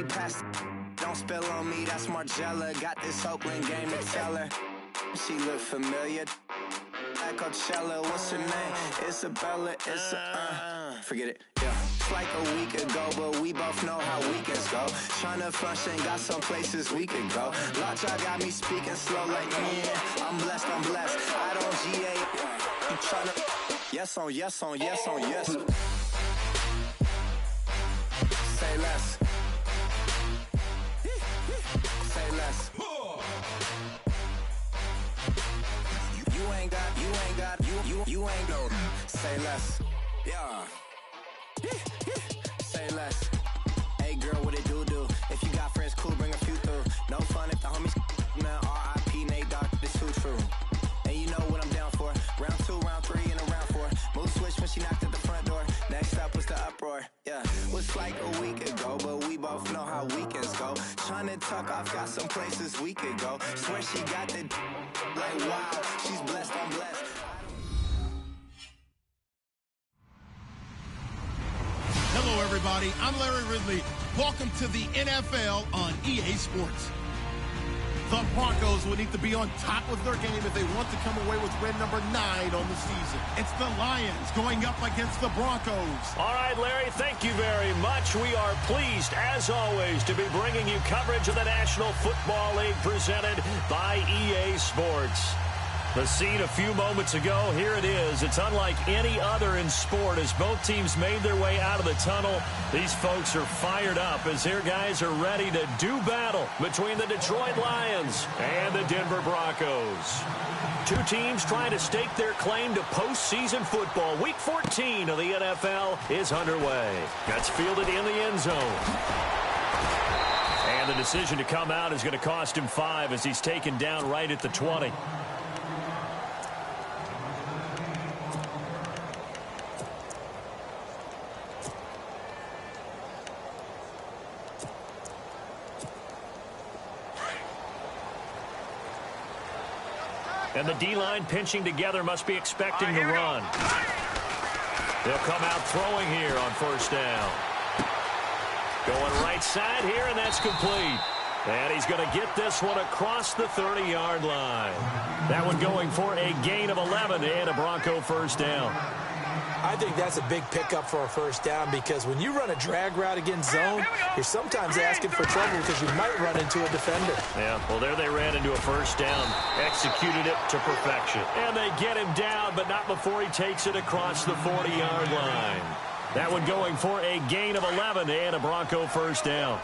pass. Don't spill on me, that's Margella. Got this Oakland game to tell her. She look familiar. At Coachella, what's her name? Isabella, forget it, yeah. It's like a week ago, but we both know how weekends go. Tryna function, got some places we could go. Lot y'all got me speaking slow like, yeah, I'm blessed. I don't GA, you tryna, yes on yes on yes on yes. Say less. Say less. You ain't no. Say less. Yeah. Say less. Hey girl, what it do? If you got friends, cool, bring a few through. No fun if the homies, man. R.I.P. Nate Dogg, this too true. And you know what I'm down for. Round 2, round 3, and a round 4. Move switch when she knocked at the front door. Next up was the uproar. Yeah, was like a week ago, but we both know how weekends go. Tryna tuck off, got some places we could go. Swear she got the like wow, she's blessed, I'm blessed. Hello, everybody. I'm Larry Ridley. Welcome to the NFL on EA Sports. The Broncos will need to be on top of their game if they want to come away with win number 9 on the season. It's the Lions going up against the Broncos. All right, Larry, thank you very much. We are pleased, as always, to be bringing you coverage of the National Football League presented by EA Sports. The scene a few moments ago, here it is. It's unlike any other in sport as both teams made their way out of the tunnel. These folks are fired up as their guys are ready to do battle between the Detroit Lions and the Denver Broncos. Two teams trying to stake their claim to postseason football. Week 14 of the NFL is underway. Gets fielded in the end zone. And the decision to come out is going to cost him 5 as he's taken down right at the 20. And the D-line pinching together must be expecting to run. They'll come out throwing here on first down. Going right side here, and that's complete. And he's going to get this one across the 30-yard line. That one going for a gain of 11 and a Bronco first down. I think that's a big pickup for a first down because when you run a drag route against zone, you're sometimes asking for trouble because you might run into a defender. Yeah, well, there they ran into a first down, executed it to perfection. And they get him down, but not before he takes it across the 40-yard line. That one going for a gain of 11 and a Bronco first down.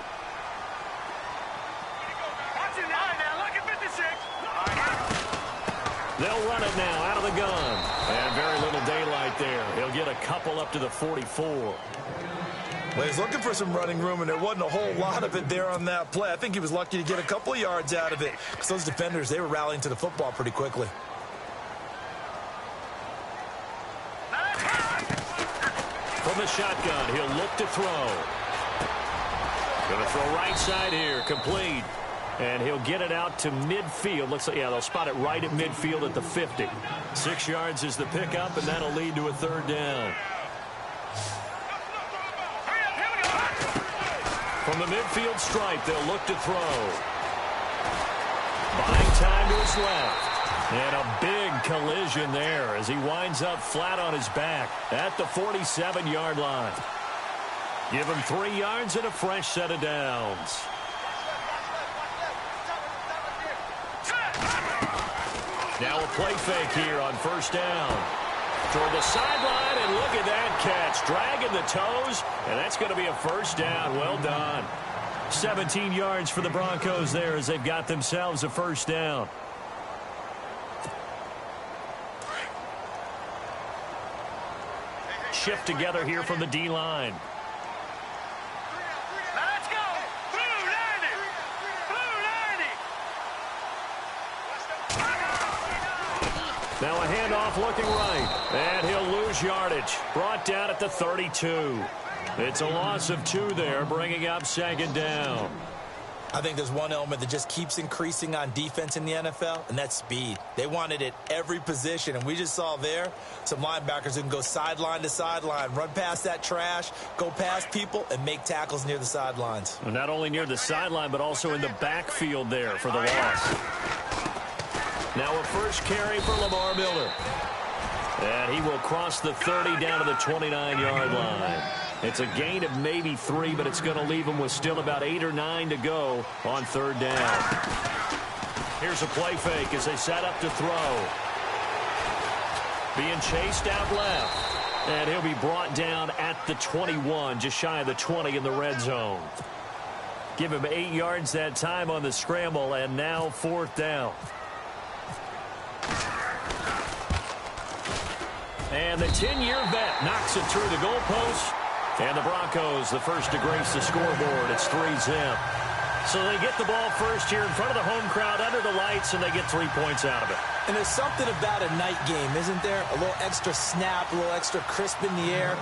They'll run it now out of the gun. And very little daylight there. He'll get a couple up to the 44. Well, he's looking for some running room, and there wasn't a whole lot of it there on that play. I think he was lucky to get a couple of yards out of it because those defenders, they were rallying to the football pretty quickly. From the shotgun, he'll look to throw. Going to throw right side here, complete. And he'll get it out to midfield. Looks like, yeah, they'll spot it right at midfield at the 50. 6 yards is the pickup, and that'll lead to a third down. From the midfield stripe, they'll look to throw. Buying time to his left. And a big collision there as he winds up flat on his back at the 47-yard line. Give him 3 yards and a fresh set of downs. Now a play fake here on first down. Toward the sideline, and look at that catch. Dragging the toes, and that's going to be a first down. Well done. 17 yards for the Broncos there as they've got themselves a first down. Shift together here from the D-line. Now a handoff looking right, and he'll lose yardage. Brought down at the 32. It's a loss of 2 there, bringing up second down. I think there's one element that just keeps increasing on defense in the NFL, and that's speed. They want it at every position, and we just saw there some linebackers who can go sideline to sideline, run past that trash, go past people, and make tackles near the sidelines. Well, not only near the sideline, but also in the backfield there for the loss. Now a first carry for Lamar Miller. And he will cross the 30 down to the 29-yard line. It's a gain of maybe 3, but it's going to leave him with still about 8 or 9 to go on third down. Here's a play fake as they set up to throw. Being chased out left. And he'll be brought down at the 21, just shy of the 20 in the red zone. Give him 8 yards that time on the scramble, and now fourth down. And the 10-year vet knocks it through the goalpost. And the Broncos, the first to grace the scoreboard. It's 3-zip. So they get the ball first here in front of the home crowd under the lights, and they get 3 points out of it. And there's something about a night game, isn't there? A little extra snap, a little extra crisp in the air.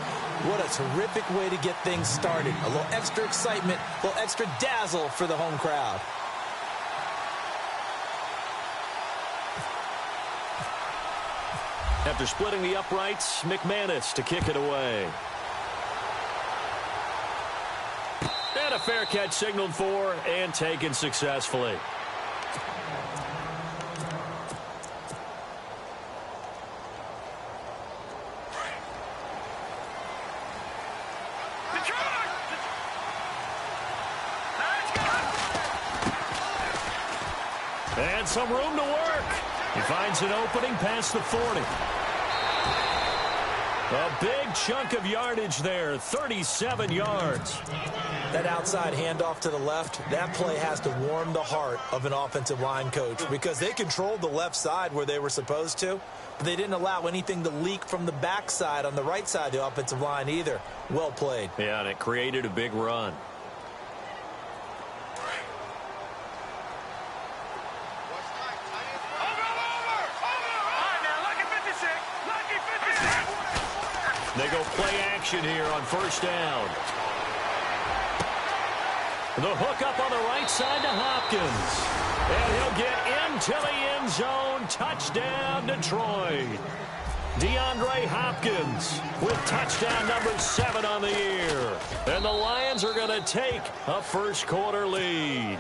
What a terrific way to get things started. A little extra excitement, a little extra dazzle for the home crowd. After splitting the uprights, McManus to kick it away. And a fair catch signaled for and taken successfully. And some room to work. He finds an opening past the 40. A big chunk of yardage there, 37 yards. That outside handoff to the left, that play has to warm the heart of an offensive line coach because they controlled the left side where they were supposed to, but they didn't allow anything to leak from the backside on the right side of the offensive line either. Well played. Yeah, and it created a big run. They go play action here on first down. The hook up on the right side to Hopkins. And he'll get into the end zone. Touchdown, Detroit. DeAndre Hopkins with touchdown number 7 on the year. And the Lions are going to take a first quarter lead.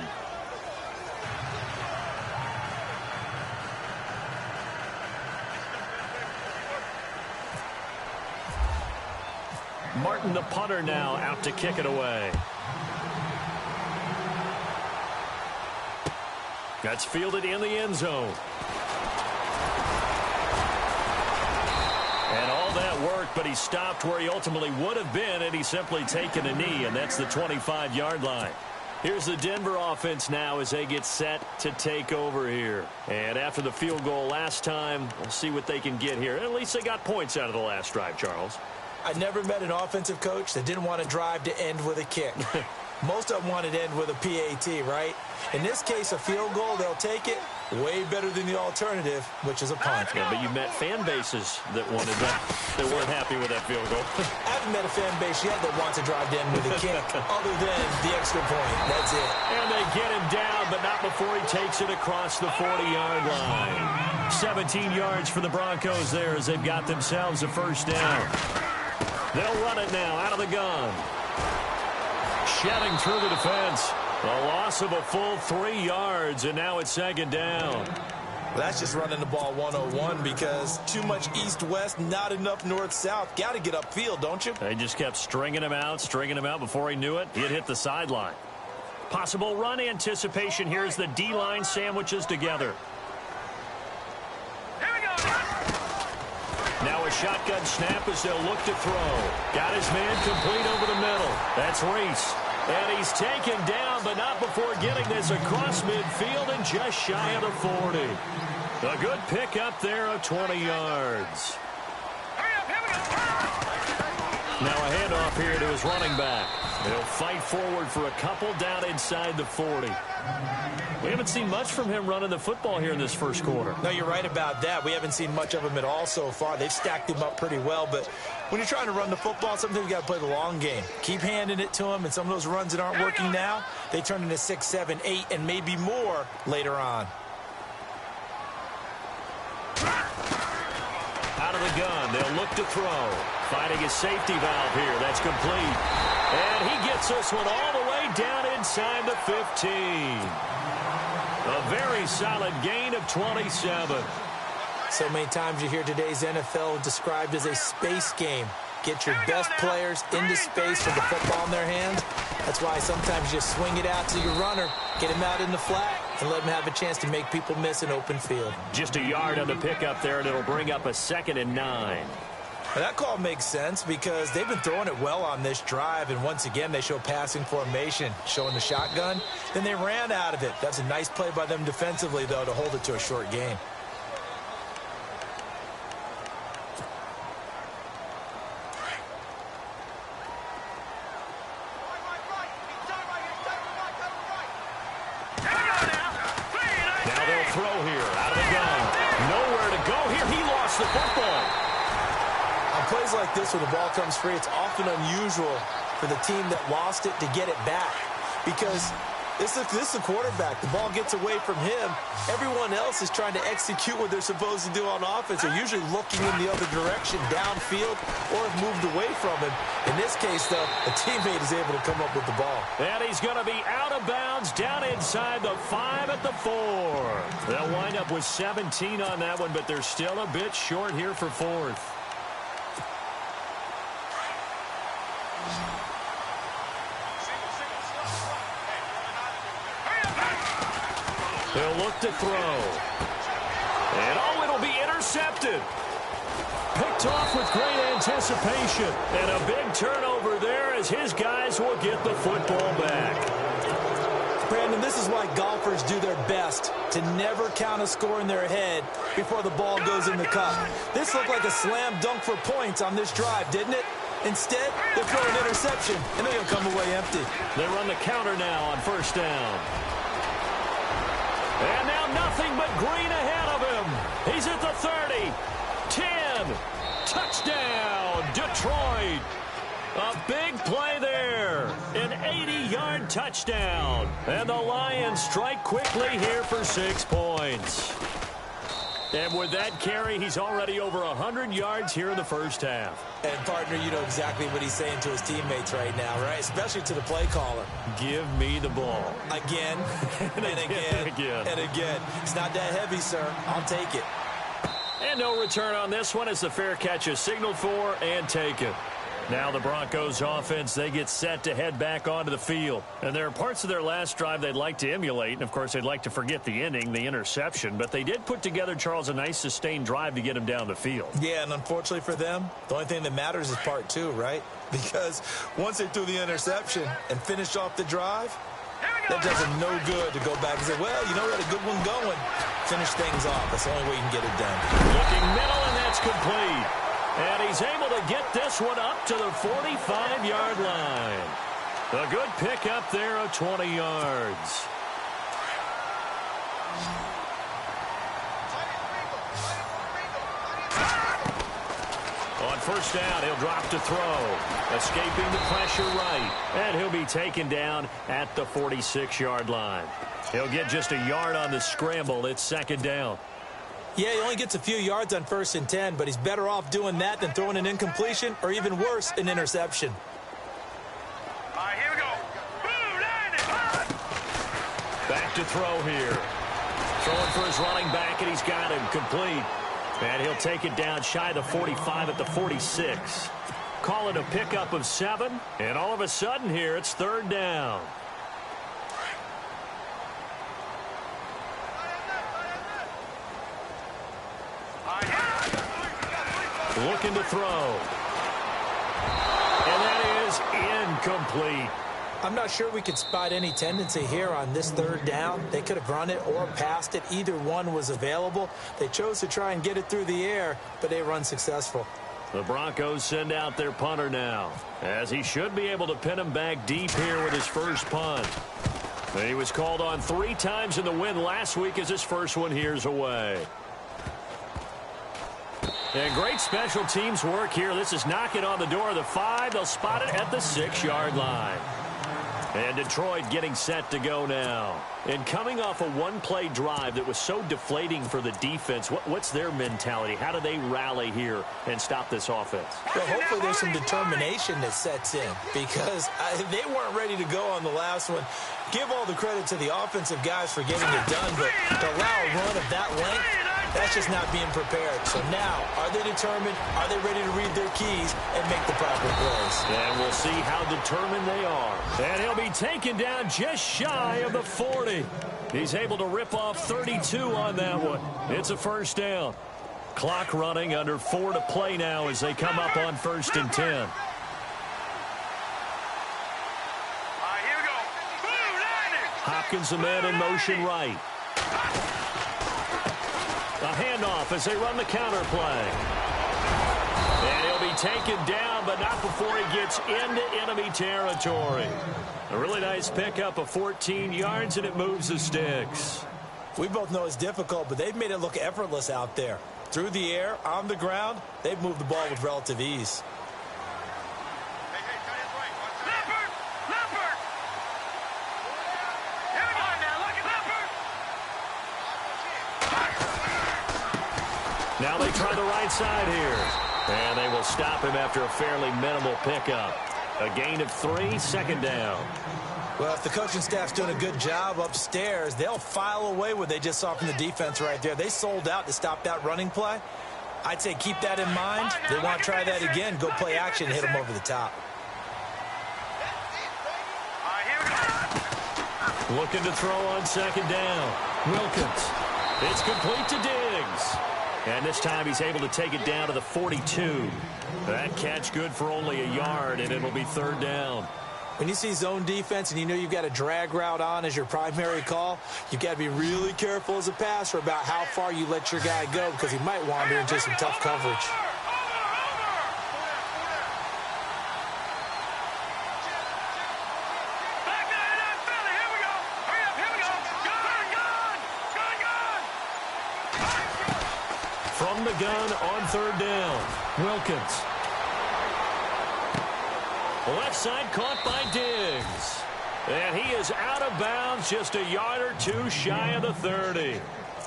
Martin, the punter, now out to kick it away. That's fielded in the end zone. And all that work, but he stopped where he ultimately would have been had he simply taken a knee, and that's the 25-yard line. Here's the Denver offense now as they get set to take over here. And after the field goal last time, we'll see what they can get here. At least they got points out of the last drive, Charles. I never met an offensive coach that didn't want to drive to end with a kick. Most of them wanted to end with a PAT, right? In this case, a field goal, they'll take it. Way better than the alternative, which is a punt. Yeah, but you met fan bases that wanted that, that weren't happy with that field goal. I haven't met a fan base yet that wants to drive to end with a kick, other than the extra point. That's it. And they get him down, but not before he takes it across the 40-yard line. 17 yards for the Broncos there as they've got themselves a first down. They'll run it now out of the gun. Shedding through the defense. A loss of a full 3 yards, and now it's second down. Well, that's just running the ball 101 because too much east-west, not enough north-south. Got to get upfield, don't you? They just kept stringing him out before he knew it. He'd hit the sideline. Possible run anticipation. Here's the D-line sandwiches together. Now a shotgun snap as they'll look to throw. Got his man complete over the middle. That's Reese. And he's taken down, but not before getting this across midfield and just shy of the 40. A good pickup there of 20 yards. Now a handoff here to his running back. He'll fight forward for a couple down inside the 40. We haven't seen much from him running the football here in this first quarter. No, you're right about that. We haven't seen much of him at all so far. They've stacked him up pretty well, but when you're trying to run the football, sometimes you got to play the long game. Keep handing it to him, and some of those runs that aren't working now, they turn into 6, 7, 8, and maybe more later on. Out of the gun, they'll look to throw. Finding his safety valve here. That's complete. And he gets this one all the way down inside the 15. A very solid gain of 27. So many times you hear today's NFL described as a space game. Get your best players into space with the football in their hands. That's why sometimes you just swing it out to your runner, get him out in the flat, and let him have a chance to make people miss an open field. Just a yard on the pickup there, and it'll bring up a 2nd and 9. Now that call makes sense because they've been throwing it well on this drive, and once again they show passing formation, showing the shotgun. Then they ran out of it. That's a nice play by them defensively, though, to hold it to a short gain. Now they'll throw here out of the gun. Nowhere to go here. He lost the football. On plays like this, when the ball comes free, it's often unusual for the team that lost it to get it back because this is the quarterback. The ball gets away from him. Everyone else is trying to execute what they're supposed to do on offense. They're usually looking in the other direction, downfield, or have moved away from him. In this case, though, a teammate is able to come up with the ball. And he's going to be out of bounds down inside the 5 at the 4. They'll wind up with 17 on that one, but they're still a bit short here for 4th. They'll look to throw. And, oh, it'll be intercepted. Picked off with great anticipation. And a big turnover there as his guys will get the football back. Brandon, this is why golfers do their best to never count a score in their head before the ball goes in the cup. This looked like a slam dunk for points on this drive, didn't it? Instead, they throw an interception, and they're going to come away empty. They run the counter now on 1st down. And now nothing but green ahead of him. He's at the 30. 10. Touchdown, Detroit. A big play there. An 80-yard touchdown. And the Lions strike quickly here for 6 points. And with that carry, he's already over 100 yards here in the first half. And, partner, you know exactly what he's saying to his teammates right now, right? Especially to the play caller. Give me the ball. Again, and again, and again. It's not that heavy, sir. I'll take it. And no return on this one as the fair catch is signaled for and taken. Now the Broncos offense, they get set to head back onto the field. And there are parts of their last drive they'd like to emulate. And, of course, they'd like to forget the inning, the interception. But they did put together, Charles, a nice sustained drive to get him down the field. Yeah, and unfortunately for them, the only thing that matters is part 2, right? Because once they threw the interception and finished off the drive, that does them no good to go back and say, well, you know, we had a good one going. Finish things off. That's the only way you can get it done. Looking middle, and that's complete. And he's able to get this one up to the 45-yard line. A good pickup there of 20 yards. On 1st down, he'll drop to throw. Escaping the pressure right. And he'll be taken down at the 46-yard line. He'll get just a yard on the scramble. It's 2nd down. Yeah, he only gets a few yards on 1st and 10, but he's better off doing that than throwing an incompletion or even worse, an interception. All right, here we go. Back to throw here. Throwing for his running back, and he's got him complete. And he'll take it down shy of the 45 at the 46. Call it a pickup of 7, and all of a sudden here, it's 3rd down. Looking to throw. And that is incomplete. I'm not sure we could spot any tendency here on this 3rd down. They could have run it or passed it. Either one was available. They chose to try and get it through the air, but they were unsuccessful. The Broncos send out their punter now, as he should be able to pin him back deep here with his first punt. He was called on 3 times in the win last week as his first one here's away. And great special teams work here. This is knocking on the door of the 5. They'll spot it at the 6-yard line. And Detroit getting set to go now. And coming off a one-play drive that was so deflating for the defense, what's their mentality? How do they rally here and stop this offense? Well, hopefully there's some determination that sets in because they weren't ready to go on the last one. Give all the credit to the offensive guys for getting it done, but to allow a run of that length, that's just not being prepared. So now, are they determined? Are they ready to read their keys and make the proper plays? And we'll see how determined they are. And he'll be taken down just shy of the 40. He's able to rip off 32 on that one. It's a first down. Clock running, under 4 to play now as they come up on 1st and 10. All right, here we go. Hopkins, the man in motion right. A handoff as they run the counter play. And he'll be taken down, but not before he gets into enemy territory. A really nice pickup of 14 yards, and it moves the sticks. We both know it's difficult, but they've made it look effortless out there. Through the air, on the ground, they've moved the ball with relative ease. Now they try the right side here. And they will stop him after a fairly minimal pickup. A gain of 3, second down. Well, if the coaching staff's doing a good job upstairs, they'll file away what they just saw from the defense right there. They sold out to stop that running play. I'd say keep that in mind. They want to try that again. Go play action and hit them over the top. Looking to throw on second down. Wilkins. It's complete to Diggs. And this time he's able to take it down to the 42. That catch good for only a yard, and it'll be third down. When you see zone defense and you know you've got a drag route on as your primary call, you've got to be really careful as a passer about how far you let your guy go because he might wander into some tough coverage. From the gun on third down, Wilkins. Left side caught by Diggs. And he is out of bounds just a yard or 2 shy of the 30.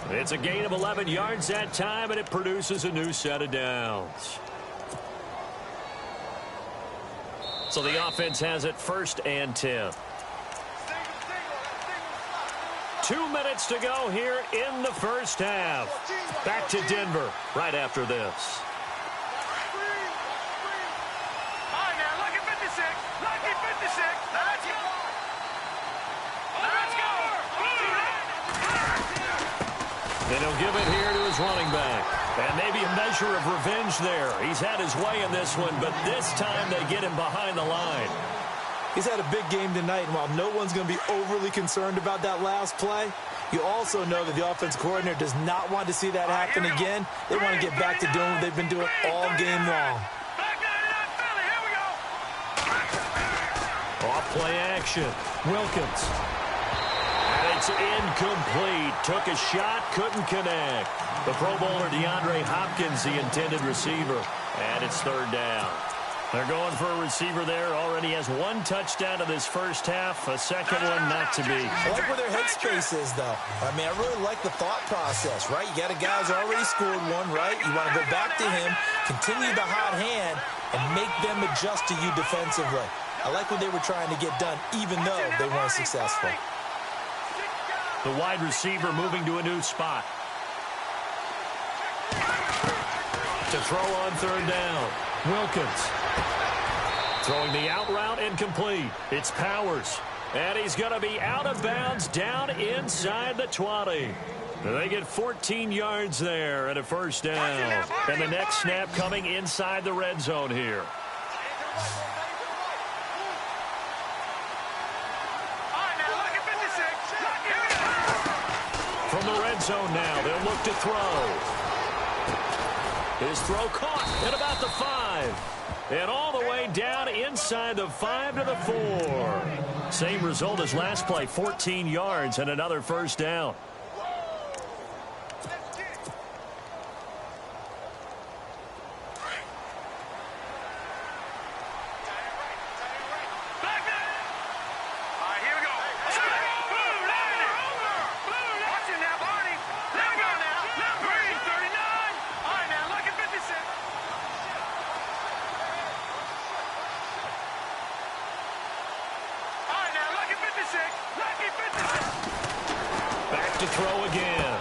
It's a gain of 11 yards that time, and it produces a new set of downs. So the offense has it 1st and 10. 2 minutes to go here in the first half. Back to Denver right after this. And he'll give it here to his running back. And maybe a measure of revenge there. He's had his way in this one, but this time they get him behind the line. He's had a big game tonight, and while no one's going to be overly concerned about that last play, you also know that the offense coordinator does not want to see that happen again. They want to get back to doing what they've been doing all game long. Off play action. Wilkins. And it's incomplete. Took a shot, couldn't connect. The Pro Bowler DeAndre Hopkins, the intended receiver. And it's third down. They're going for a receiver there. Already has 1 touchdown in this first half. A second one not to be. I like where their headspace is, though. I mean, I really like the thought process, right? You got a guy who's already scored 1, right? You want to go back to him, continue the hot hand, and make them adjust to you defensively. I like what they were trying to get done, even though they weren't successful. The wide receiver moving to a new spot. To throw on third down. Wilkins. Throwing the out route incomplete. It's Powers. And he's going to be out of bounds down inside the 20. They get 14 yards there and a first down. And the next snap coming inside the red zone here. From the red zone now, they'll look to throw. His throw caught at about the 5. And all the way down inside the 5 to the 4. Same result as last play, 14 yards and another first down. Back to throw again.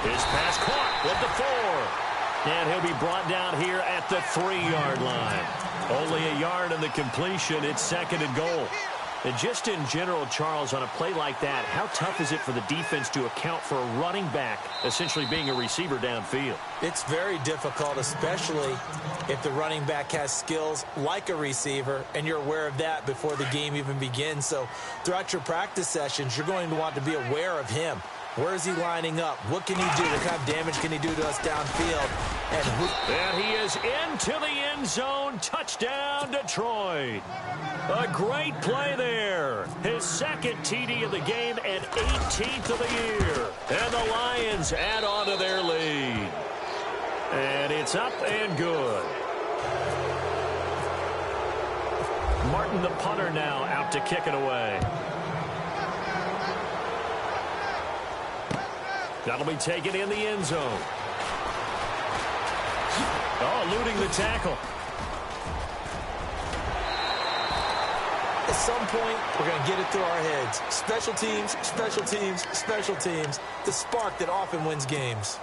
His pass caught with the 4. And he'll be brought down here at the 3-yard line. Only a yard in the completion. It's 2nd and goal. And just in general, Charles, on a play like that, how tough is it for the defense to account for a running back essentially being a receiver downfield? It's very difficult, especially if the running back has skills like a receiver, and you're aware of that before the game even begins. So throughout your practice sessions, you're going to want to be aware of him. Where is he lining up? What can he do? What kind of damage can he do to us downfield? And he is into the end zone. Touchdown, Detroit. A great play there. His 2nd TD of the game and 18th of the year. And the Lions add on to their lead. And it's up and good. Martin, the punter, now out to kick it away. That'll be taken in the end zone. Oh, eluding the tackle. At some point, we're going to get it through our heads. Special teams, special teams, special teams. The spark that often wins games.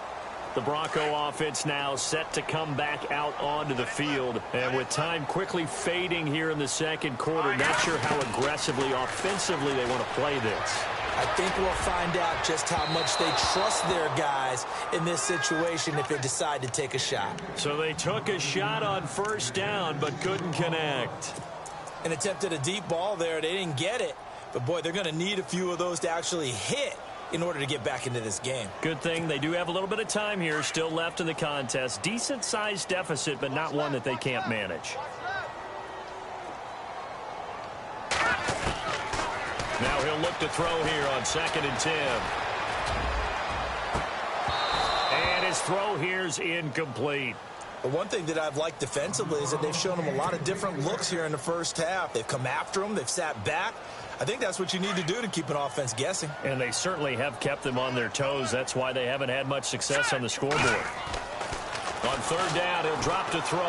The Bronco offense now set to come back out onto the field. And with time quickly fading here in the 2nd quarter, not sure how aggressively, offensively they want to play this. I think we'll find out just how much they trust their guys in this situation if they decide to take a shot. So they took a shot on 1st down but couldn't connect. And attempted a deep ball there. They didn't get it. But, boy, they're going to need a few of those to actually hit in order to get back into this game. Good thing they do have a little bit of time here still left in the contest. Decent-sized deficit, but not one that they can't manage. Now he'll look to throw here on 2nd and 10. And his throw here's incomplete. But one thing that I've liked defensively is that they've shown him a lot of different looks here in the 1st half. They've come after him. They've sat back. I think that's what you need to do to keep an offense guessing. And they certainly have kept them on their toes. That's why they haven't had much success on the scoreboard. On 3rd down, he'll drop to throw.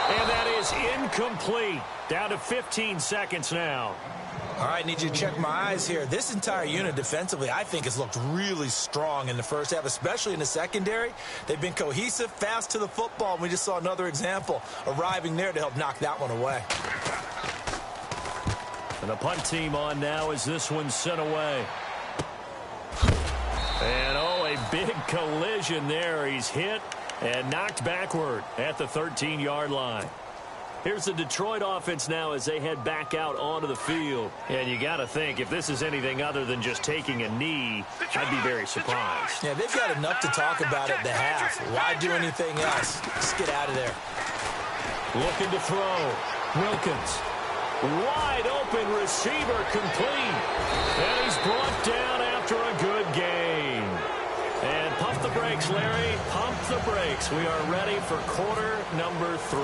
And that is incomplete. Down to 15 seconds now. All right, need you to check my eyes here. This entire unit defensively, I think, has looked really strong in the 1st half, especially in the secondary. They've been cohesive, fast to the football, and we just saw another example arriving there to help knock that one away. And the punt team on now as this one's sent away. And, oh, a big collision there. He's hit and knocked backward at the 13-yard line. Here's the Detroit offense now as they head back out onto the field. And you got to think, if this is anything other than just taking a knee, I'd be very surprised. Yeah, they've got enough to talk about at the half. Why do anything else? Just get out of there. Looking to throw. Wilkins. Wide open receiver complete. And he's brought down after a good gain. And pump the brakes, Larry. Pump the brakes. We are ready for quarter number 3.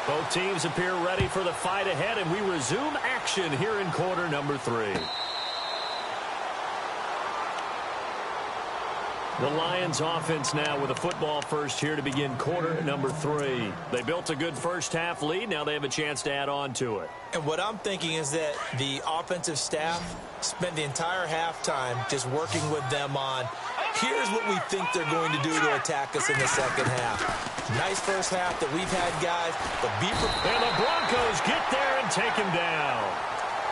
Both teams appear ready for the fight ahead, and we resume action here in quarter number 3. The Lions offense now with a football first here to begin quarter number 3. They built a good 1st half lead. Now they have a chance to add on to it. And what I'm thinking is that the offensive staff spent the entire halftime just working with them on, here's what we think they're going to do to attack us in the 2nd half. Nice 1st half that we've had, guys, but be prepared. And the Broncos get there and take him down.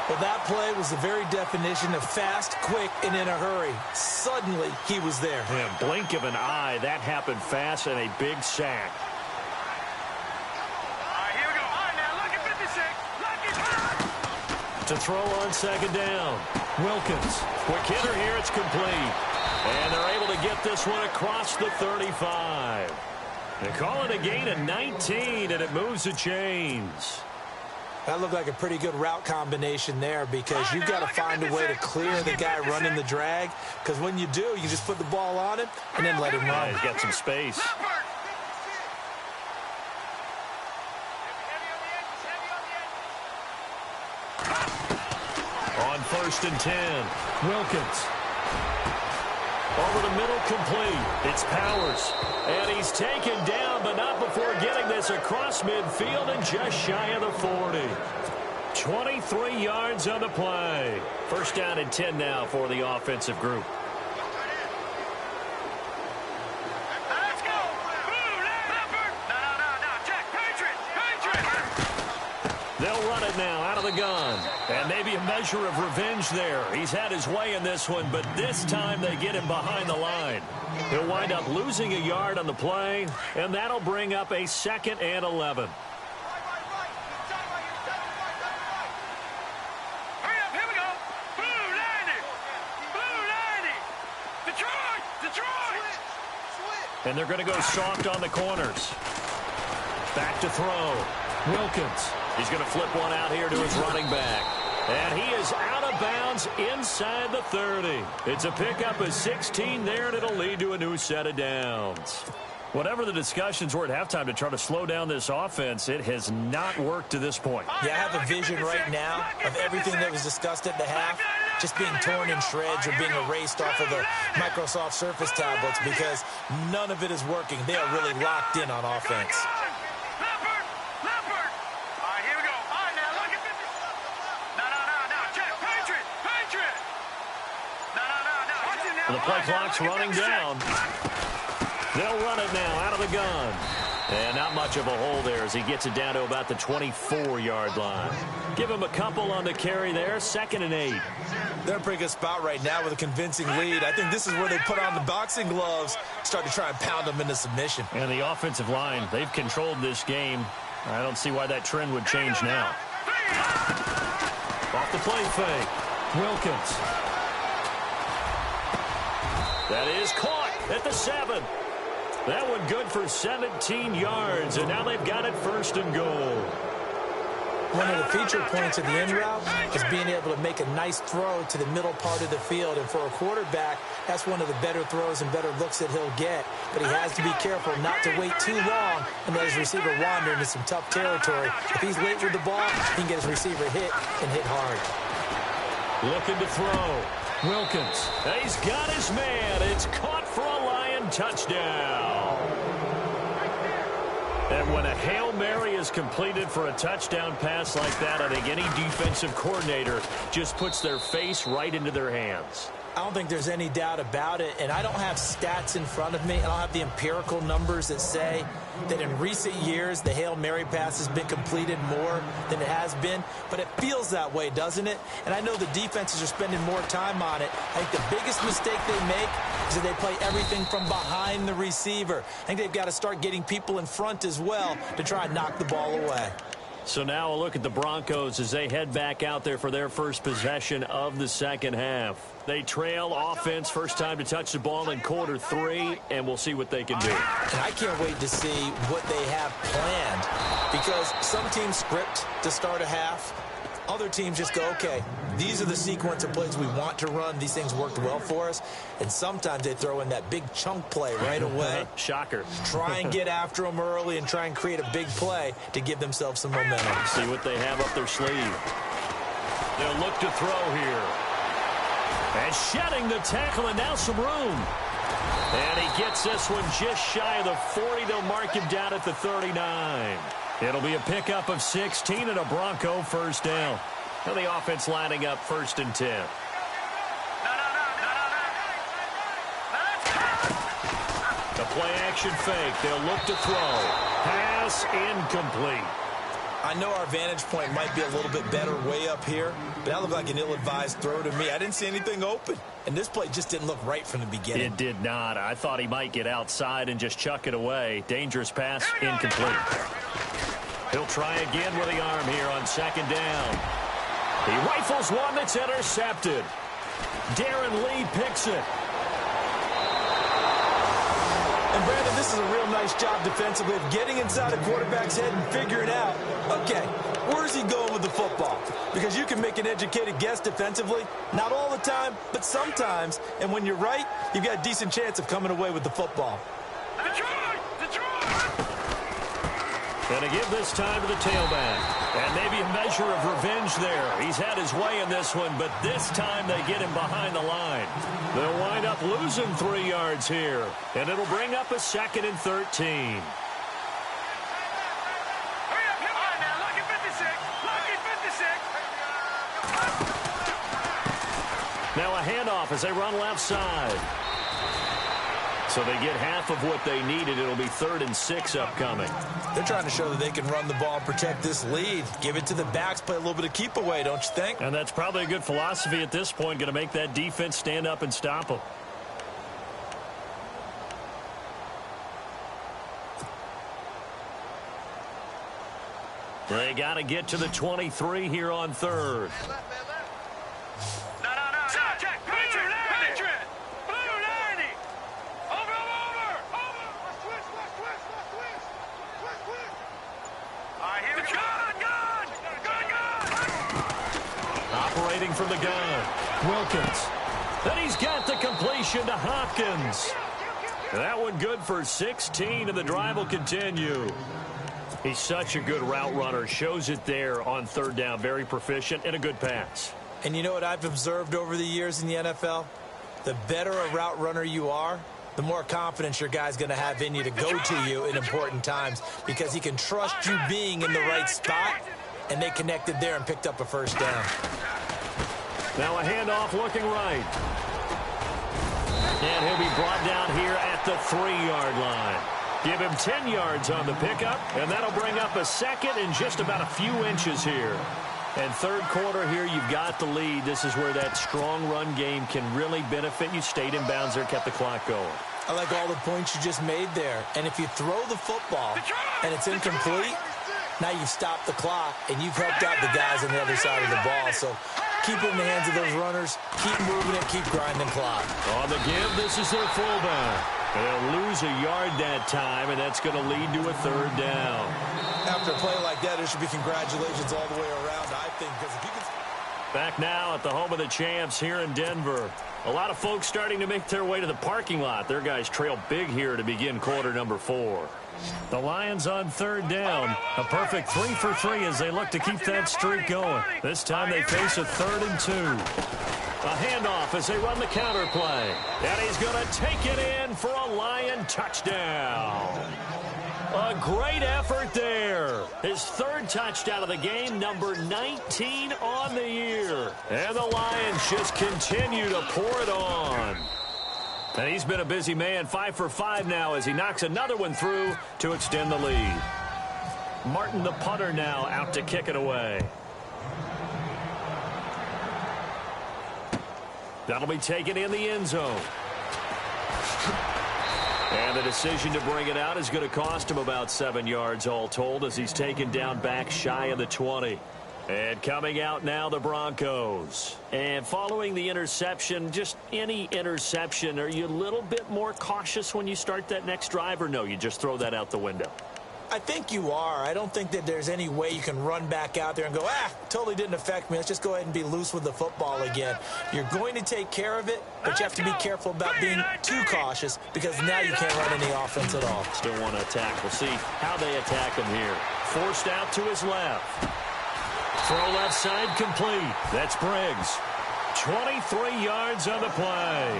Well, that play was the very definition of fast, quick, and in a hurry. Suddenly, he was there. Yeah, blink of an eye. That happened fast and a big sack. Here we go. All right, now, look at 56. Look at To throw on 2nd down. Wilkins. Quick hitter here. It's complete. And they're able to get this one across the 35. They call it a gain of 19, and it moves the chains. That looked like a pretty good route combination there because you've got to find a way to clear the guy running the drag, because when you do, you just put the ball on him and then let him run. He's got some space. On 1st and 10, Wilkins. Over the middle, complete. It's Powers. And he's taken down, but not before getting this across midfield and just shy of the 40. 23 yards on the play. 1st down and 10 now for the offensive group. Let's go. No, check. Patriot. They'll run it now out of the gun. And maybe a measure of revenge there. He's had his way in this one, but this time they get him behind the line. He'll wind up losing a yard on the play, and that'll bring up a 2nd and 11. Hurry up, here we go. Blue 90. Detroit. And they're going to go soft on the corners. Back to throw. Wilkins. He's going to flip one out here to his running back. And he is out of bounds inside the 30. It's a pickup of 16 there, and it'll lead to a new set of downs. Whatever the discussions were at halftime to try to slow down this offense, it has not worked to this point. Yeah, I have a vision right now of everything that was discussed at the half just being torn in shreds or being erased off of the Microsoft Surface tablets because none of it is working. They are really locked in on offense. The play clock's running down. They'll run it now out of the gun. And not much of a hole there as he gets it down to about the 24-yard line. Give him a couple on the carry there. 2nd and 8. They're in a pretty good spot right now with a convincing lead. I think this is where they put on the boxing gloves, start to try and pound them into submission. And the offensive line, they've controlled this game. I don't see why that trend would change now. Off the play fake. Wilkins. That is caught at the 7. That one good for 17 yards, and now they've got it 1st and goal. One of the feature points of the in route is being able to make a nice throw to the middle part of the field. And for a quarterback, that's one of the better throws and better looks that he'll get. But he has to be careful not to wait too long and let his receiver wander into some tough territory. If he's late with the ball, he can get his receiver hit and hit hard. Looking to throw. Wilkins. He's got his man. It's caught for a Lion touchdown. And when a Hail Mary is completed for a touchdown pass like that, I think any defensive coordinator just puts their face right into their hands. I don't think there's any doubt about it, and I don't have stats in front of me. I don't have the empirical numbers that say that in recent years the Hail Mary pass has been completed more than it has been, but it feels that way, doesn't it? And I know the defenses are spending more time on it. I think the biggest mistake they make is that they play everything from behind the receiver. I think they've got to start getting people in front as well to try and knock the ball away. So now a look at the Broncos as they head back out there for their first possession of the 2nd half. They trail offense, first time to touch the ball in quarter 3, and we'll see what they can do. And I can't wait to see what they have planned, because some teams script to start a half. Other teams just go, okay, these are the sequence of plays we want to run. These things worked well for us. And sometimes they throw in that big chunk play right away. Shocker. Try and get after them early and try and create a big play to give themselves some momentum. See what they have up their sleeve. They'll look to throw here. And shedding the tackle, and now some room. And he gets this one just shy of the 40. They'll mark him down at the 39. It'll be a pickup of 16 and a Bronco 1st down. And the offense lining up 1st and 10. The play action fake. They'll look to throw. Pass incomplete. I know our vantage point might be a little bit better way up here, but that looked like an ill-advised throw to me. I didn't see anything open, and this play just didn't look right from the beginning. It did not. I thought he might get outside and just chuck it away. Dangerous pass, incomplete. He'll try again with the arm here on 2nd down. He rifles one that's intercepted. Darren Lee picks it. And, Brandon, this is a real nice job defensively of getting inside a quarterback's head and figuring out, okay, where's he going with the football? Because you can make an educated guess defensively, not all the time, but sometimes. And when you're right, you've got a decent chance of coming away with the football. Going to give this time to the tailback. And maybe a measure of revenge there. He's had his way in this one, but this time they get him behind the line. They'll wind up losing 3 yards here. And it'll bring up a 2nd and 13. Now a handoff as they run left side. So they get half of what they needed. It'll be 3rd and 6 upcoming. They're trying to show that they can run the ball and protect this lead. Give it to the backs, play a little bit of keep away, don't you think? And that's probably a good philosophy at this point. Going to make that defense stand up and stop them. They got to get to the 23 here on 3rd. Operating from the gun, Wilkins. Then he's got the completion to Hopkins. That one good for 16, and the drive will continue. He's such a good route runner. Shows it there on 3rd down. Very proficient and a good pass. And you know what I've observed over the years in the NFL? The better a route runner you are, the more confidence your guy's going to have in you to go to you in important times because he can trust you being in the right spot, and they connected there and picked up a 1st down. Now a handoff looking right. And he'll be brought down here at the 3-yard line. Give him 10 yards on the pickup, and that'll bring up a 2nd and just about a few inches here. And 3rd quarter here, you've got the lead. This is where that strong run game can really benefit you. Stayed in bounds there, kept the clock going. I like all the points you just made there. And if you throw the football and it's incomplete, now you've stopped the clock and you've helped out the guys on the other side of the ball. So keep it in the hands of those runners. Keep moving it. Keep grinding clock. On the give, this is their fullback. They'll lose a yard that time, and that's going to lead to a 3rd down. After a play like that, there should be congratulations all the way around, I think. Because if you can... Back now at the home of the champs here in Denver. A lot of folks starting to make their way to the parking lot. Their guys trail big here to begin quarter number 4. The Lions on 3rd down. A perfect 3 for 3 as they look to keep that streak going. This time they face a 3rd and 2. A handoff as they run the counter play. And he's going to take it in for a Lion touchdown. A great effort there. His 3rd touchdown of the game, number 19 on the year. And the Lions just continue to pour it on. And he's been a busy man, 5 for 5 now as he knocks another one through to extend the lead. Martin, the punter, now out to kick it away. That'll be taken in the end zone. And the decision to bring it out is going to cost him about 7 yards all told as he's taken down back shy of the 20. And coming out now, the Broncos. And following the interception, just any interception, are you a little bit more cautious when you start that next drive, or no, you just throw that out the window? I think you are. I don't think that there's any way you can run back out there and go, totally didn't affect me. Let's just go ahead and be loose with the football again. You're going to take care of it, but you have to be careful about being too cautious because now you can't run any offense at all. Still want to attack. We'll see how they attack him here. Forced out to his left. Throw left side complete. That's Briggs. 23 yards on the play.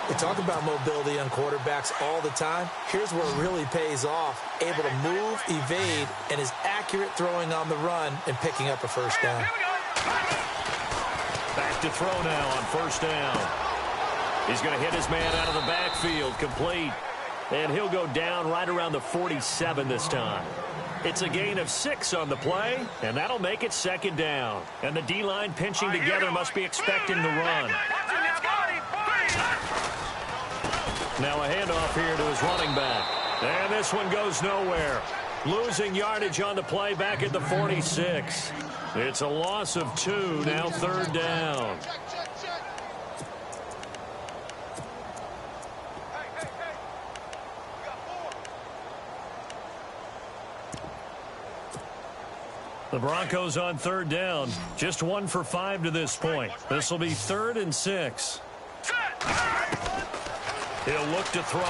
We talk about mobility on quarterbacks all the time. Here's where it really pays off. Able to move, evade, and is accurate throwing on the run and picking up a 1st down. Back to throw now on 1st down. He's going to hit his man out of the backfield, complete. And he'll go down right around the 47 this time. It's a gain of 6 on the play, and that'll make it 2nd down. And the D-line pinching together must be expecting the run. Now a handoff here to his running back. And this one goes nowhere. Losing yardage on the play back at the 46. It's a loss of 2, now 3rd down. The Broncos on third down. Just 1 for 5 to this point. This will be 3rd and 6. He'll look to throw.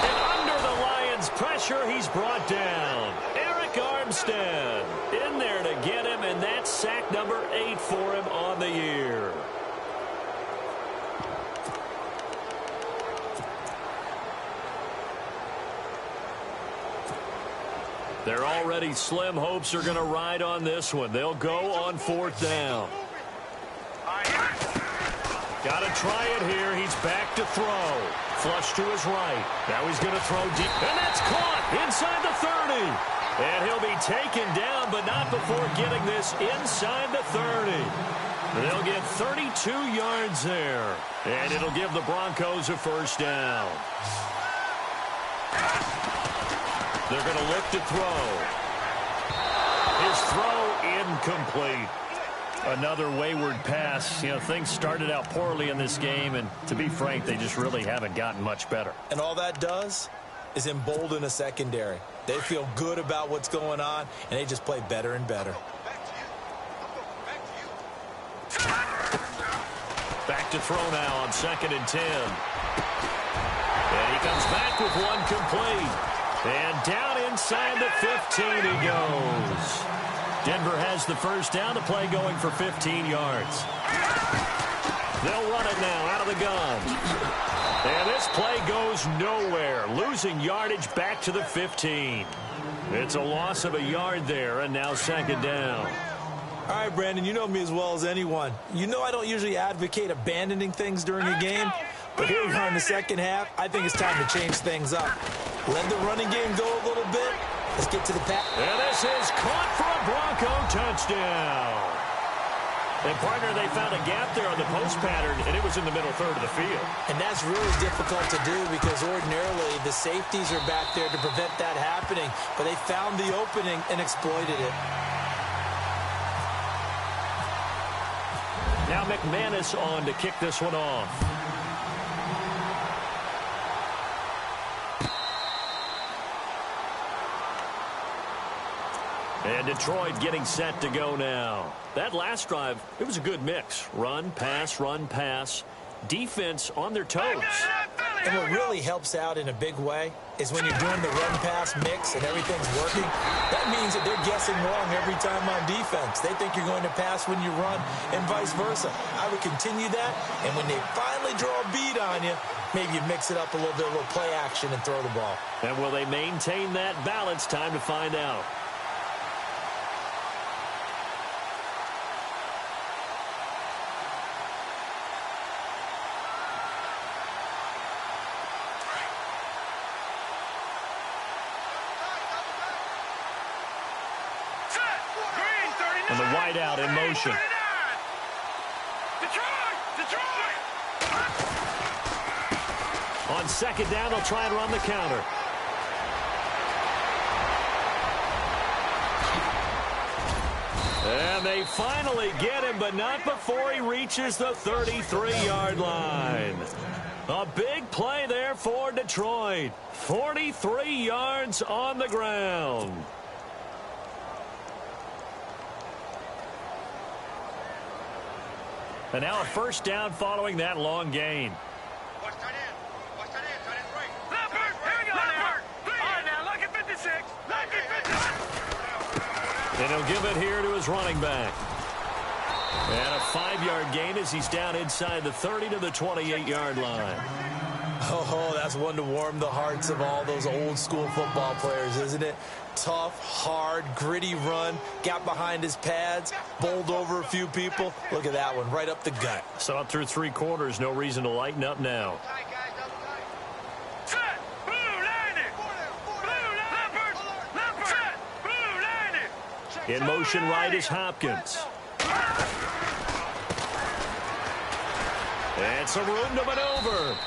And under the Lions' pressure, he's brought down. Eric Armstead in there to get him, and that's sack number 8 for him on the year. Their already slim hopes are going to ride on this one. They'll go on 4th down. Got to try it here. He's back to throw. Flush to his right. Now he's going to throw deep. And that's caught inside the 30. And he'll be taken down, but not before getting this inside the 30. They'll get 32 yards there. And it'll give the Broncos a 1st down. They're going to look to throw. His throw incomplete. Another wayward pass. You know, things started out poorly in this game, and to be frank, they just really haven't gotten much better. And all that does is embolden a secondary. They feel good about what's going on, and they just play better and better. Back to throw now on 2nd and 10. And he comes back with one complete. And down inside the 15 he goes. Denver has the 1st down. The play going for 15 yards. They'll run it now out of the gun. And this play goes nowhere. Losing yardage back to the 15. It's a loss of a yard there, and now 2nd down. All right, Brandon, you know me as well as anyone. You know I don't usually advocate abandoning things during a game. But here we are in the 2nd half. I think it's time to change things up. Let the running game go a little bit. Let's get to the pass. And this is caught for a Bronco touchdown. And, partner, they found a gap there on the post pattern, and it was in the middle 3rd of the field. And that's really difficult to do because ordinarily the safeties are back there to prevent that happening. But they found the opening and exploited it. Now McManus on to kick this one off. And Detroit getting set to go now. That last drive, it was a good mix. Run, pass, defense on their toes. And what really helps out in a big way is when you're doing the run-pass mix and everything's working, that means that they're guessing wrong every time on defense. They think you're going to pass when you run and vice versa. I would continue that, and when they finally draw a beat on you, maybe you mix it up a little bit, a little play action and throw the ball. And will they maintain that balance? Time to find out. And the wideout in motion. Detroit! On 2nd down, they'll try and run the counter. And they finally get him, but not before he reaches the 33-yard line. A big play there for Detroit. 43 yards on the ground. And now a 1st down following that long gain. Leopard, here we go now. All right, now, look at 56. Look at 56. And he'll give it here to his running back. And a 5-yard gain as he's down inside the 30 to the 28-yard line. Oh, that's one to warm the hearts of all those old-school football players, isn't it? Tough, hard, gritty run, got behind his pads, bowled over a few people. Look at that one, right up the gut. Saw it through 3 quarters, no reason to lighten up now. Set, blue landing. Blue Leopard, set, blue landing. In motion right is Hopkins. And some room to maneuver.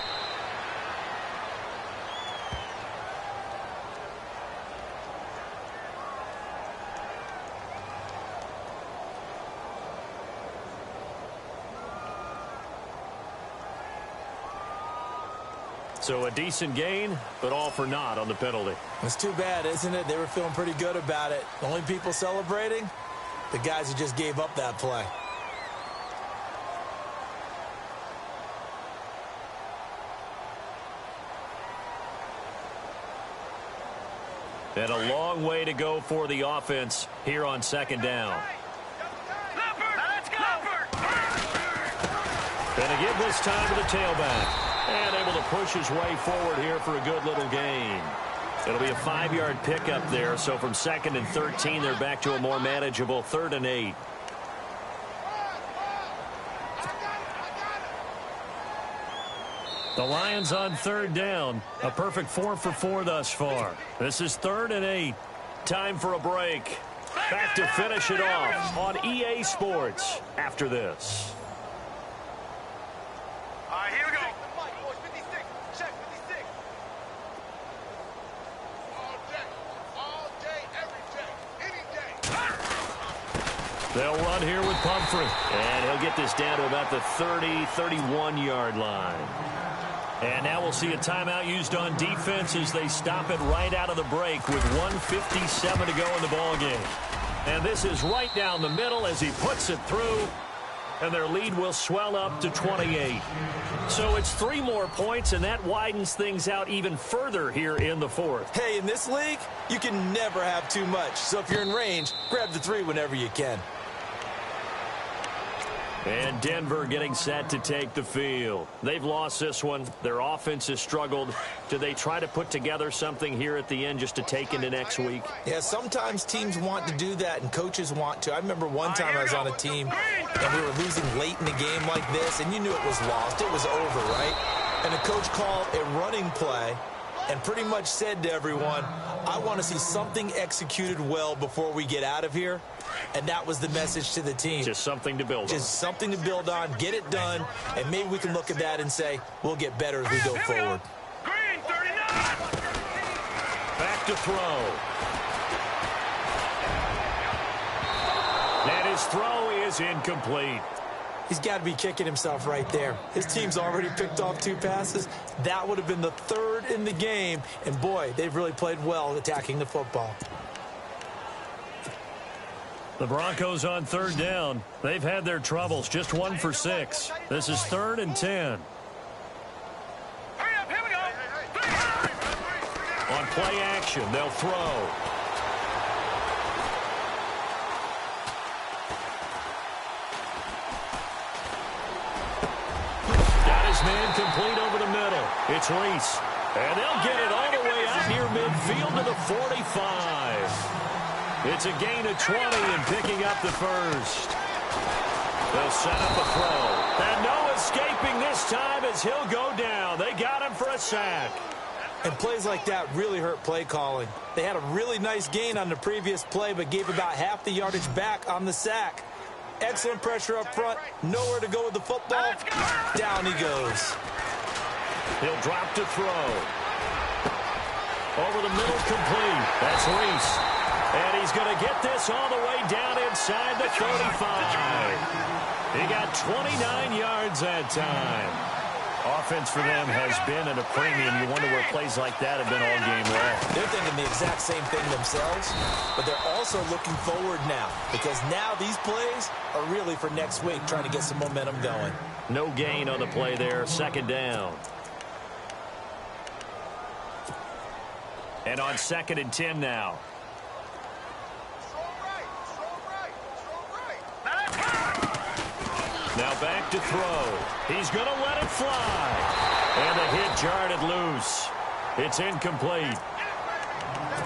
So a decent gain, but all for naught on the penalty. It's too bad, isn't it? They were feeling pretty good about it. The only people celebrating, the guys who just gave up that play. And a long way to go for the offense here on second down. Let's go! And to give this time to the tailback. And able to push his way forward here for a good little gain. It'll be a 5-yard pickup there. So from 2nd and 13, they're back to a more manageable 3rd and 8. The Lions on 3rd down. A perfect 4 for 4 thus far. This is 3rd and 8. Time for a break. Back to finish it off on EA Sports after this. All right, here we go. They'll run here with Pumphrey. And he'll get this down to about the 30-31-yard line. And now we'll see a timeout used on defense as they stop it right out of the break with 1:57 to go in the ballgame. And this is right down the middle as he puts it through. And their lead will swell up to 28. So it's 3 more points, and that widens things out even further here in the 4th. Hey, in this league, you can never have too much. So if you're in range, grab the 3 whenever you can. And Denver getting set to take the field. They've lost this one. Their offense has struggled. Do they try to put together something here at the end just to take into next week? Yeah, sometimes teams want to do that and coaches want to. I remember one time I was on a team and we were losing late in the game like this, and you knew it was lost. It was over, right? And the coach called a running play and pretty much said to everyone, I want to see something executed well before we get out of here. And that was the message to the team. Just something to build on. Just something to build on, get it done, and maybe we can look at that and say, we'll get better as we go forward. Green, 39. Back to throw. And his throw is incomplete. He's got to be kicking himself right there. His team's already picked off 2 passes. That would have been the 3rd in the game. And, boy, they've really played well attacking the football. The Broncos on 3rd down. They've had their troubles. Just 1 for 6. This is 3rd and 10. Hurry up, here we go. On play action, they'll throw. Got his man complete over the middle. It's Reese. And they'll get it all the way out near midfield to the 45. It's a gain of 20 and picking up the first. They'll set up a throw. And no escaping this time as he'll go down. They got him for a sack. And plays like that really hurt play calling. They had a really nice gain on the previous play, but gave about half the yardage back on the sack. Excellent pressure up front. Nowhere to go with the football. Down he goes. He'll drop to throw. Over the middle, complete. That's Reese. And he's going to get this all the way down inside the 35. He got 29 yards that time. Offense for them has been at a premium. You wonder where plays like that have been all game long. They're thinking the exact same thing themselves, but they're also looking forward now because now these plays are really for next week, trying to get some momentum going. No gain on the play there. 2nd down. And on 2nd and 10 now. Now back to throw. He's going to let it fly. And the hit jarred it loose. It's incomplete.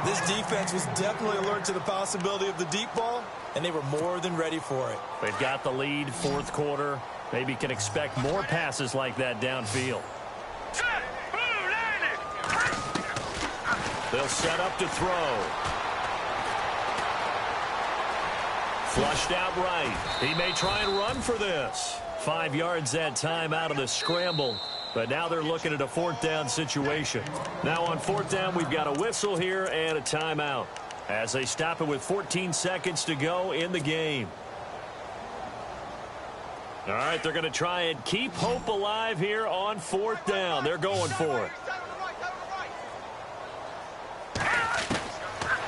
This defense was definitely alert to the possibility of the deep ball, and they were more than ready for it. They've got the lead, 4th quarter. Maybe can expect more passes like that downfield. They'll set up to throw. Flushed out right. He may try and run for this. 5 yards that time out of the scramble. But now they're looking at a 4th down situation. Now on 4th down, we've got a whistle here and a timeout as they stop it with 14 seconds to go in the game. All right, they're going to try and keep hope alive here on 4th down. They're going for it.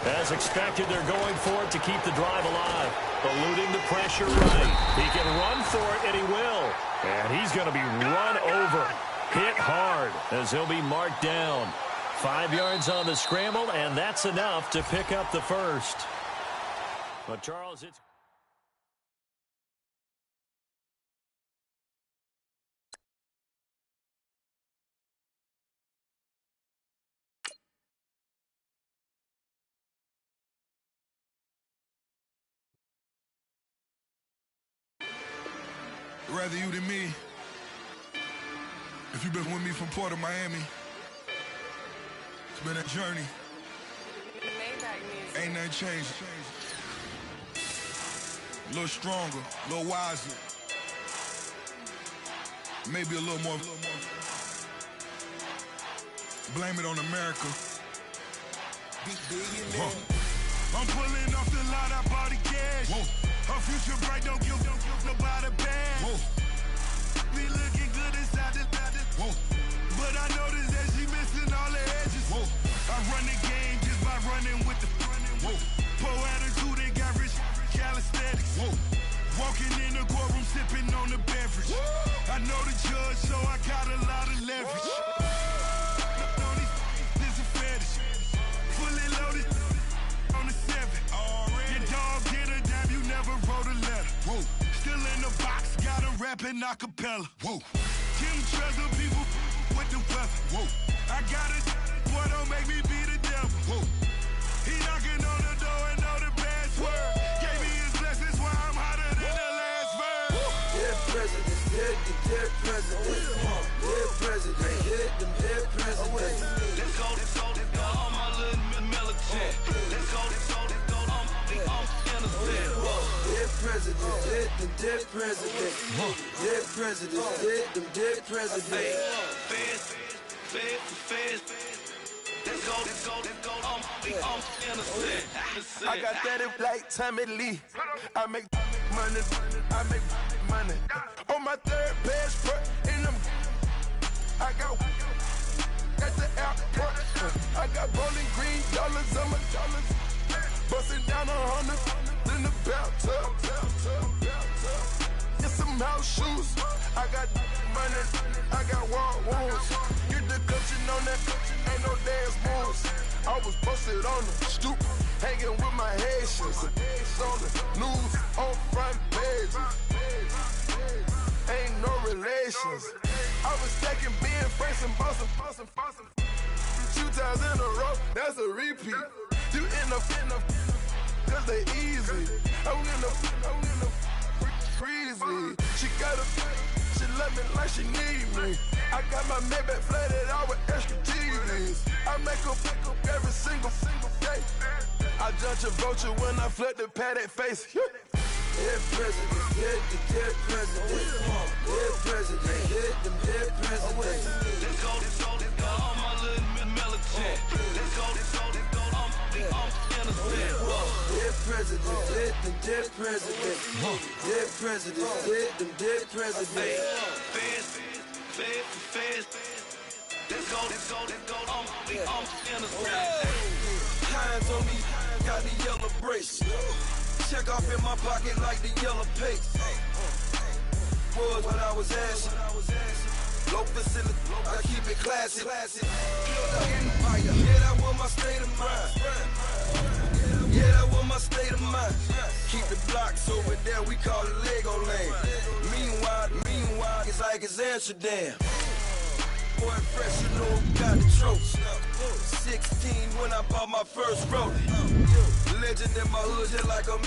As expected, they're going for it to keep the drive alive. Eluding the pressure right. He can run for it, and he will. And he's going to be run over. Hit hard as he'll be marked down. 5 yards on the scramble, and that's enough to pick up the first. But Charles, it's... Rather you than me. If you've been with me from Port of Miami, it's been a journey. Ain't nothing changed. A little stronger, a little wiser. Maybe a little more. Blame it on America. I'm pulling off the lot, I bought the cash. Whoa. Her future bright, don't give nobody bad. Whoa. Be looking good inside this. Whoa. But I noticed that she missing all the edges. Whoa. I run the game just by running with the Whoa. Poor attitude, they got rich calisthenics. Whoa. Walking in the courtroom, sipping on the beverage. Whoa. I know the judge, so I got a lot of leverage. This a fetish. Fully loaded on the 7. Your dog get a dime, you never wrote a letter. Whoa. Still in the box, got a rapping acapella. Whoa. Kim Treasure, people with the weapon. Whoa. I got it, boy, don't make me be the devil. Whoa. He knocking on the door and know the password. Gave me his blessings while I'm hotter than the last verse. Dead presidents, dead presidents. Dead presidents, hit them dead presidents. Let's go, all my little militant. Let's go, I'm innocent. Dead presidents, hit them dead presidents. Dead presidents, hit them dead presidents. Feds. Let's go, I'm innocent. I got that in like Tommy Lee. I make money. On my third passport in them. I got at the airport. I got bowling green dollars on my dollars. Busting down 100 in the bathtub. Get some house shoes. I got money. I got war wounds. Get the coaching on that. Ain't no dance moves. I was posted on the stoop, hanging with my Haitians. On the news, on front page. Ain't no relations. I was stacking being friends and bossing. 2 times in a row, that's a repeat. You in the cause they easy. I'm in the crazy. She love me like she need me. I got my Maybach flooded out with extra TVs. I make her pick up every single day. I judge a vulture when I flip the padded face. Dead presidents, dead presidents. Dead presidents, hit them dead presidents. Let's go, all my little militant. Let's go, I'm innocent. Dead presidents, hit them dead presidents. Dead presidents, hit them dead presidents. Feds. Let's go, I'm innocent. Hands on me, got the yellow brace. Check off in my pocket like the yellow paste. Was what I was asking. Low facility, I keep it classy. Empire, yeah, that was my state of mind. Yeah, that was my state of mind. Keep the blocks over there, we call it Lego Land. Meanwhile, it's like it's Amsterdam. Boy, fresh, you know, got the tropes. 16 when I bought my first rollie. Legend in my hood, just like a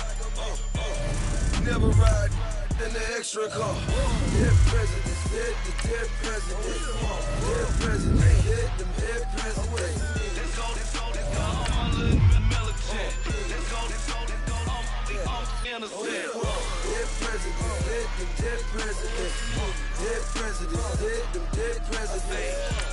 never ride in the extra car. Dead presidents, dead presidents. Dead presidents, hit them dead presidents. Let's go, all my little militant. Let's go, I'm innocent. Dead presidents, hit them dead presidents. Dead presidents, hit them dead presidents.